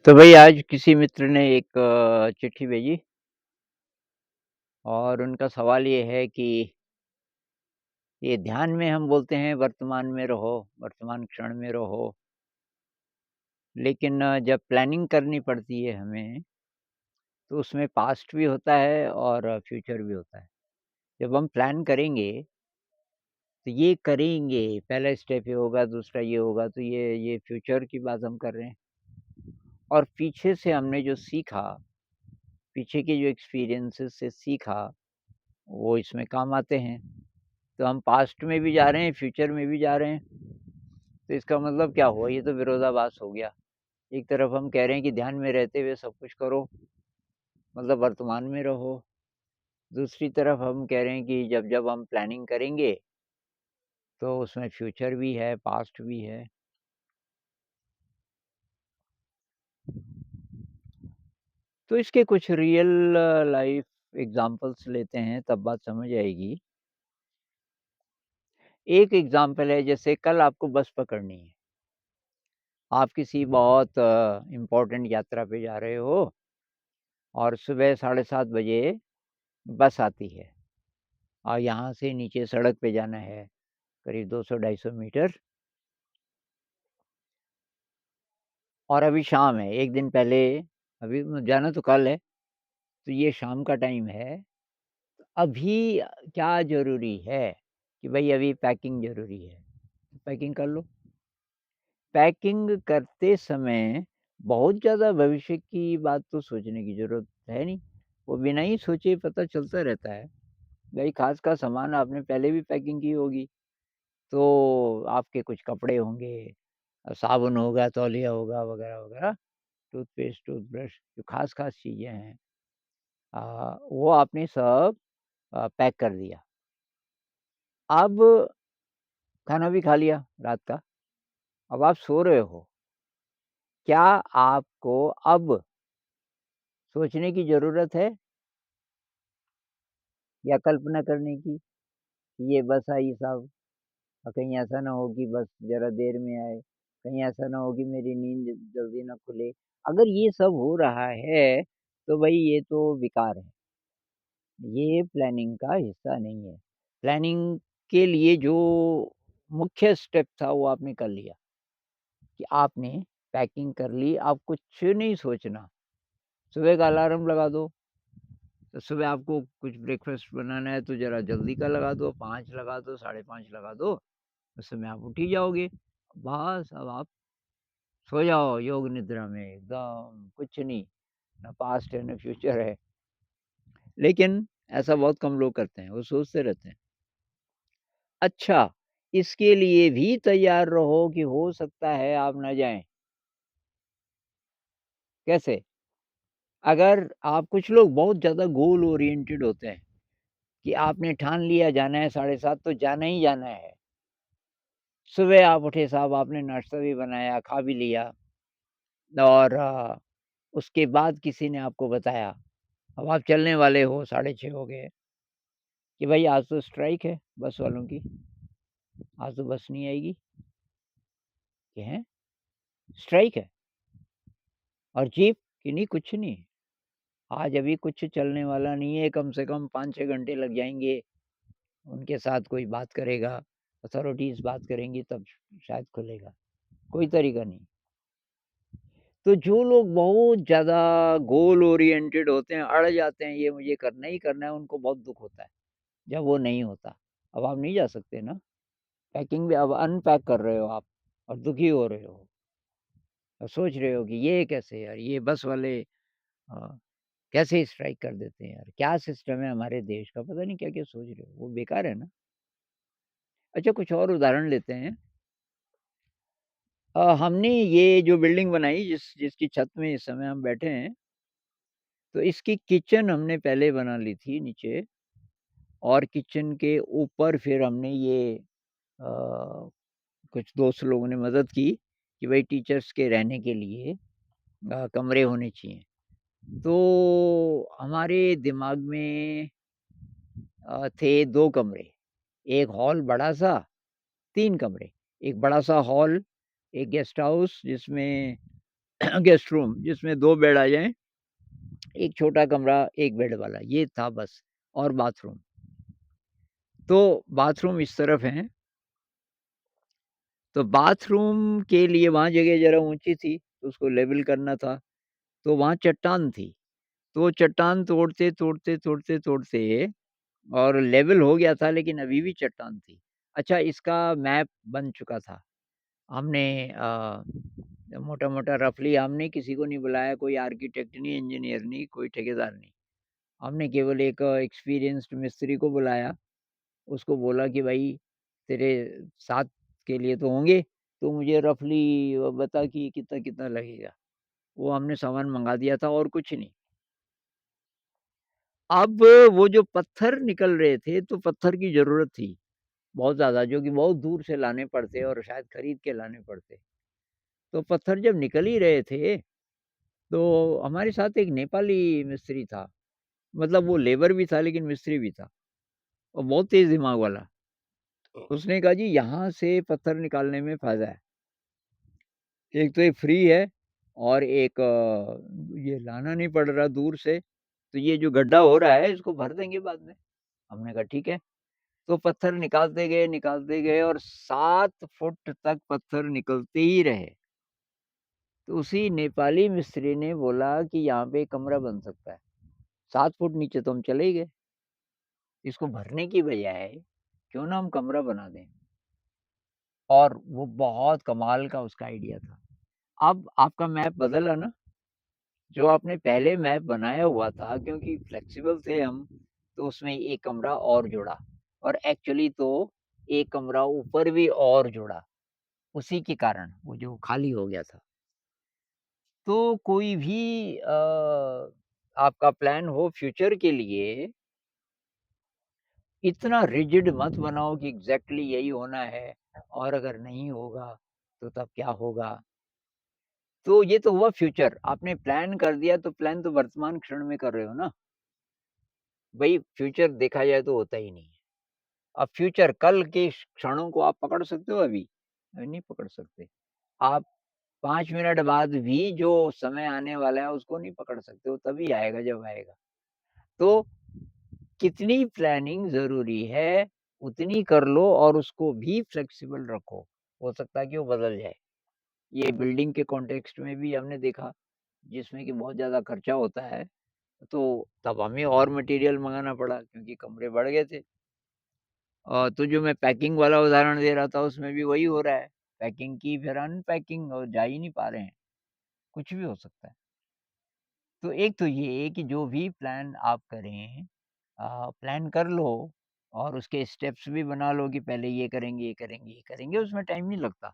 तो भई आज किसी मित्र ने एक चिट्ठी भेजी और उनका सवाल ये है कि ये ध्यान में हम बोलते हैं वर्तमान में रहो, वर्तमान क्षण में रहो, लेकिन जब प्लानिंग करनी पड़ती है हमें, तो उसमें पास्ट भी होता है और फ्यूचर भी होता है। जब हम प्लान करेंगे, तो ये करेंगे, पहला स्टेप ये होगा, दूसरा ये होगा, तो ये फ्यूचर की बात हम कर रहे हैं। और पीछे से हमने जो सीखा, पीछे के जो एक्सपीरियंसेस से सीखा, वो इसमें काम आते हैं। तो हम पास्ट में भी जा रहे हैं, फ्यूचर में भी जा रहे हैं। तो इसका मतलब क्या हुआ? ये तो विरोधाभास हो गया। एक तरफ हम कह रहे हैं कि ध्यान में रहते हुए सब कुछ करो, मतलब वर्तमान में रहो। दूसरी तरफ हम कह रहे हैं कि जब-जब हम प्लानिंग करेंगे, तो उसमें फ्यूचर भी है, पास्ट भी है। तो इसके कुछ रियल लाइफ एग्ज़ाम्पल्स लेते हैं, तब बात समझ आएगी। एक एग्ज़ाम्पल है, जैसे कल आपको बस पकड़नी है। आप किसी बहुत इम्पोर्टेंट यात्रा पे जा रहे हो और सुबह 7:30 बजे बस आती है और यहाँ से नीचे सड़क पे जाना है, करीब 200-250 मीटर, और अभी शाम है। 1 दिन पहले, अभी जाना तो कल है, तो ये शाम का टाइम है। अभी क्या ज़रूरी है कि भई अभी पैकिंग ज़रूरी है, पैकिंग कर लो। पैकिंग करते समय बहुत ज़्यादा भविष्य की बात तो सोचने की ज़रूरत है नहीं, वो बिना ही सोचे पता चलता रहता है। भई ख़ास-ख़ास सामान आपने पहले भी पैकिंग की होगी, तो आपके कुछ कपड़े होंगे, साबुन होगा, तौलिया होगा वग़ैरह-वग़ैरह, टूथपेस्ट, टूथब्रश, जो ख़ास-ख़ास चीज़ें हैं, वो आपने सब पैक कर दिया। अब खाना भी खा लिया रात का, अब आप सो रहे हो। क्या आपको अब सोचने की ज़रूरत है या कल्पना करने की, कि ये बस आई साहब, कहीं ऐसा ना हो कि बस ज़रा देर में आए, कहीं ऐसा ना हो कि मेरी नींद जल्दी ना खुले। अगर ये सब हो रहा है, तो भई ये तो बेकार है। ये प्लानिंग का हिस्सा नहीं है। प्लानिंग के लिए जो मुख्य स्टेप था वो आपने कर लिया, कि आपने पैकिंग कर ली, अब कुछ नहीं सोचना। सुबह का अलार्म लगा दो, तो सुबह आपको कुछ ब्रेकफ़ास्ट बनाना है तो ज़रा जल्दी का लगा दो, 5 लगा दो, साढ़े 5 लगा दो, उस समय आप उठ ही जाओगे। बस अब आप सो जाओ योग निद्रा में एकदम, कुछ नहीं, ना पास्ट है ना फ्यूचर है। लेकिन ऐसा बहुत कम लोग करते हैं, वो सोचते रहते हैं। अच्छा, इसके लिए भी तैयार रहो कि हो सकता है आप ना जाएँ। कैसे? अगर आप, कुछ लोग बहुत ज़्यादा गोल ओरिएंटेड होते हैं, कि आपने ठान लिया जाना है 7:30 तो जाना ही जाना है। सुबह आप उठे साहब, आपने नाश्ता भी बनाया, खा भी लिया, और उसके बाद किसी ने आपको बताया, अब आप चलने वाले हो, 6:30 हो गए, कि भाई आज तो स्ट्राइक है बस वालों की, आज तो बस नहीं आएगी। कि हैं? स्ट्राइक है? और जीप? कि नहीं, कुछ नहीं, आज अभी कुछ चलने वाला नहीं है, कम से कम 5-6 घंटे लग जाएँगे। उनके साथ कोई बात करेगा, अथॉरिटीज़ बात करेंगी तब शायद खुलेगा, कोई तरीका नहीं। तो जो लोग बहुत ज़्यादा गोल ओरिएंटेड होते हैं, अड़ जाते हैं, ये मुझे करना ही करना है, उनको बहुत दुःख होता है, जब वो नहीं होता। अब आप नहीं जा सकते ना, पैकिंग भी अब अनपैक कर रहे हो आप और दुखी हो रहे हो और सोच रहे हो कि ये कैसे यार, ये बस वाले अ, कैसे स्ट्राइक कर देते हैं यार, क्या सिस्टम है हमारे देश का, पता नहीं क्या-क्या सोच रहे हो, वो बेकार है ना। अच्छा, कुछ और उदाहरण लेते हैं। हमने ये जो बिल्डिंग बनाई, जिसकी छत में इस समय हम बैठे हैं, तो इसकी किचन हमने पहले बना ली थी नीचे, और किचन के ऊपर फिर हमने ये कुछ दोस्त लोगों ने मदद की कि भाई टीचर्स के रहने के लिए कमरे होने चाहिए। तो हमारे दिमाग में थे 2 कमरे, एक हॉल बड़ा-सा, 3 कमरे, एक बड़ा-सा हॉल, एक गेस्ट हाउस जिसमें गेस्ट रूम जिसमें 2 बेड आ जाएँ, एक छोटा कमरा 1 बेड वाला, ये था बस और बाथरूम। तो बाथरूम इस तरफ हैं, तो बाथरूम के लिए वहाँ जगह ज़रा ऊँची थी, तो उसको लेवल करना था, तो वहाँ चट्टान थी। तो चट्टान तोड़ते और लेवल हो गया था लेकिन अभी भी चट्टान थी। अच्छा इसका मैप बन चुका था। हमने मोटा-मोटा रफ़ली हमने किसी को नहीं बुलाया, कोई आर्किटेक्ट नहीं, इंजीनियर नहीं, कोई ठेकेदार नहीं। हमने केवल एक एक्सपीरियंस्ड मिस्त्री को बुलाया, उसको बोला कि भाई तेरे साथ के लिए तो होंगे, तो मुझे रफ़ली बता कि कितना-कितना लगेगा। वो हमने सामान मँगा दिया था और कुछ नहीं। अब वो जो पत्थर निकल रहे थे, तो पत्थर की ज़रूरत थी, बहुत ज़्यादा जो कि बहुत दूर से लाने पड़ते और शायद खरीद के लाने पड़ते। तो पत्थर जब निकल ही रहे थे, तो हमारे साथ एक नेपाली मिस्त्री था, मतलब वो लेबर भी था लेकिन मिस्त्री भी था और बहुत तेज़ दिमाग वाला। उसने कहा जी यहाँ से पत्थर निकालने में फ़ायदा है। एक तो ये फ्री है और एक ये लाना नहीं पड़ रहा दूर से, तो ये जो गड्ढा हो रहा है इसको भर देंगे बाद में। हमने कहा ठीक है। तो पत्थर निकालते गए और 7 फुट तक पत्थर निकलते ही रहे। तो उसी नेपाली मिस्त्री ने बोला कि यहाँ पे एक कमरा बन सकता है। 7 फुट नीचे तो हम चले ही गए। इसको भरने की बजाय क्यों ना हम कमरा बना दें और वो बहुत कमाल का उसका आइडिया था। अब आपका मैप बदला ना, जो आपने पहले मैप बनाया हुआ था क्योंकि फ्लेक्सिबल थे हम, तो उसमें एक कमरा और जोड़ा और एक्चुअली तो एक कमरा ऊपर भी और जोड़ा। उसी के कारण वो जो खाली हो गया था। तो कोई भी आपका प्लान हो फ्यूचर के लिए, इतना रिजिड मत बनाओ कि एग्ज़ैक्टली यही होना है और अगर नहीं होगा, तो तब क्या होगा? तो ये तो हुआ फ्यूचर, आपने प्लान कर दिया तो प्लान तो वर्तमान क्षण में कर रहे हो ना। भई फ्यूचर देखा जाए तो होता ही नहीं है। अब फ्यूचर कल के क्षणों को आप पकड़ सकते हो अभी? नहीं पकड़ सकते। आप 5 मिनट बाद भी जो समय आने वाला है उसको नहीं पकड़ सकते, वो तभी आएगा जब आएगा। तो कितनी प्लानिंग ज़रूरी है, उतनी कर लो और उसको भी फ्लेक्सिबल रखो। हो सकता है कि वो बदल जाए। ये बिल्डिंग के कॉन्टेक्स्ट में भी हमने देखा, जिसमें कि बहुत ज़्यादा खर्चा होता है, तो तब हमें और मटेरियल मँगाना पड़ा क्योंकि कमरे बढ़ गए थे। तो जो मैं पैकिंग वाला उदाहरण दे रहा था उसमें भी वही हो रहा है। पैकिंग की फिर अनपैकिंग और जा ही नहीं पा रहे हैं। कुछ भी हो सकता है। तो एक तो ये है कि जो भी प्लान आप करें प्लान कर लो और उसके स्टेप्स भी बना लो कि पहले ये करेंगे, ये करेंगे, ये करेंगे, उसमें टाइम नहीं लगता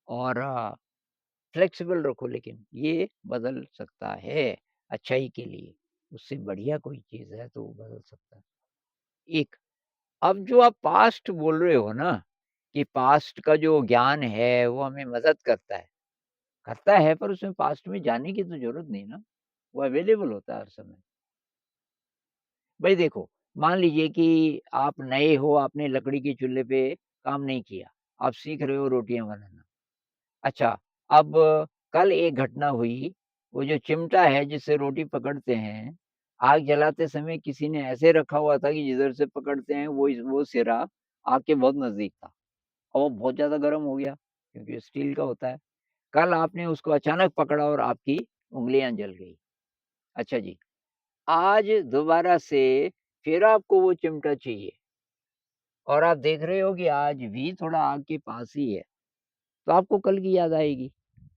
और फ्लेक्सिबल रखो लेकिन ये बदल सकता है अच्छाई के लिए। उससे बढ़िया कोई चीज़ है तो वो बदल सकता है। एक अब जो आप पास्ट बोल रहे हो ना कि पास्ट का जो ज्ञान है वो हमें मदद करता है पर उसमें पास्ट में जाने की तो ज़रूरत नहीं ना, वो अवेलेबल होता है हर समय। भाई देखो, मान लीजिए कि आप नए हो, आपने लकड़ी के चूल्हे पे काम नहीं किया, आप सीख रहे हो रोटियाँ बनाना। अच्छा, अब कल एक घटना हुई, वो जो चिमटा है जिससे रोटी पकड़ते हैं, आग जलाते समय किसी ने ऐसे रखा हुआ था कि जिधर से पकड़ते हैं वो सिरा आग के बहुत नज़दीक था और वो बहुत ज़्यादा गर्म हो गया, क्योंकि स्टील का होता है। कल आपने उसको अचानक पकड़ा और आपकी उँगलियाँ जल गई। अच्छा जी, आज दोबारा से फिर आपको वो चिमटा चाहिए और आप देख रहे हो कि आज भी थोड़ा आग के पास ही है, तो आपको कल की याद आएगी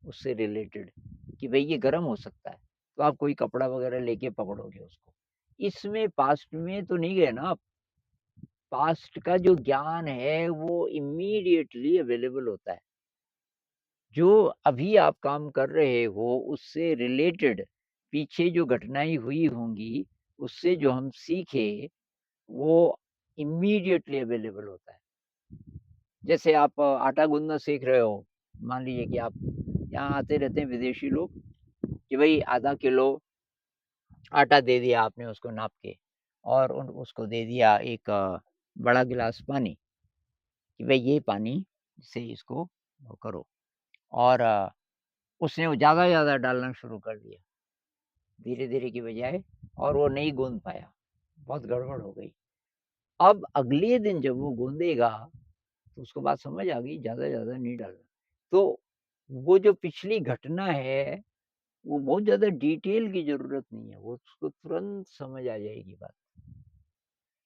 उससे रिलेटेड कि भई ये गर्म हो सकता है, तो आप कोई कपड़ा वगैरह लेके पकड़ोगे उसको। इसमें पास्ट में तो नहीं गए ना आप, पास्ट का जो ज्ञान है वो इमीडिएटली अवेलेबल होता है। जो अभी आप काम कर रहे हो उससे रिलेटेड पीछे जो घटनाएँ हुई होंगी, उससे जो हम सीखे वो इमीडिएटली अवेलेबल होता है। जैसे आप आटा गूँथना सीख रहे हो, मान लीजिए कि आप यहाँ आते रहते हैं विदेशी लोग कि भई आधा किलो आटा दे दिया आपने उसको नाप के और उन उसको दे दिया एक बड़ा गिलास पानी कि भई ये पानी से इसको वो करो और उसने वो ज़्यादा-ज़्यादा डालना शुरू कर दिया, धीरे-धीरे की बजाय और वो नहीं गूँध पाया, बहुत गड़बड़ हो गई। अब अगले दिन जब वो गूँधेगा, तो उसको बात समझ आ गई ज़्यादा-ज़्यादा नहीं डालना। तो वो जो पिछली घटना है, वो बहुत ज़्यादा डिटेल की ज़रूरत नहीं है, वो उसको तुरंत समझ आ जाएगी बात।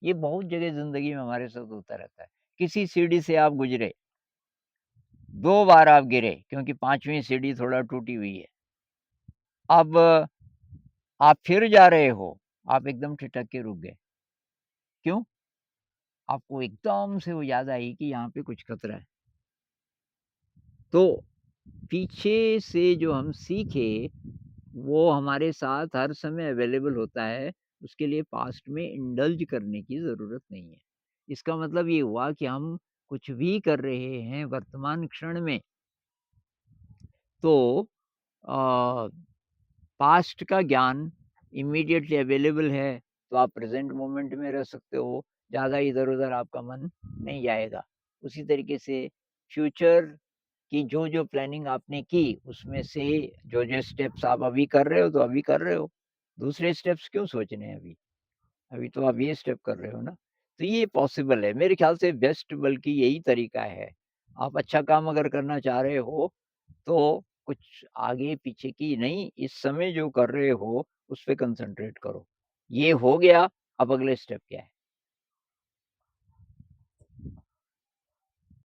ये बहुत जगह ज़िंदगी में हमारे साथ होता रहता है। किसी सीढ़ी से आप गुज़रे, 2 बार आप गिरे क्योंकि 5वीं सीढ़ी थोड़ा टूटी हुई है। अब आप फिर जा रहे हो, आप एकदम ठिठक के रुक गए। क्यों? आपको एकदम से वो याद आई कि यहाँ पे कुछ खतरा है। तो पीछे से जो हम सीखे, वो हमारे साथ हर समय अवेलेबल होता है, उसके लिए पास्ट में इंडल्ज करने की ज़रूरत नहीं है। इसका मतलब ये हुआ कि हम कुछ भी कर रहे हैं वर्तमान क्षण में, तो अ, पास्ट का ज्ञान इमीडिएटली अवेलेबल है, तो आप प्रेज़ेंट मोमेंट में रह सकते हो, ज़्यादा इधर-उधर आपका मन नहीं जाएगा। उसी तरीके से फ्यूचर कि जो-जो प्लानिंग आपने की, उसमें से जो-जो स्टेप्स आप अभी कर रहे हो, तो अभी कर रहे हो। दूसरे स्टेप्स क्यों सोचने हैं अभी? अभी तो आप ये स्टेप कर रहे हो ना। तो ये पॉसिबल है। मेरे ख़्याल से बेस्ट बल्कि यही तरीका है। आप अच्छा काम अगर करना चाह रहे हो, तो कुछ आगे-पीछे की नहीं, इस समय जो कर रहे हो, उस पे कंसंट्रेट करो। ये हो गया, अब अगले स्टेप क्या है?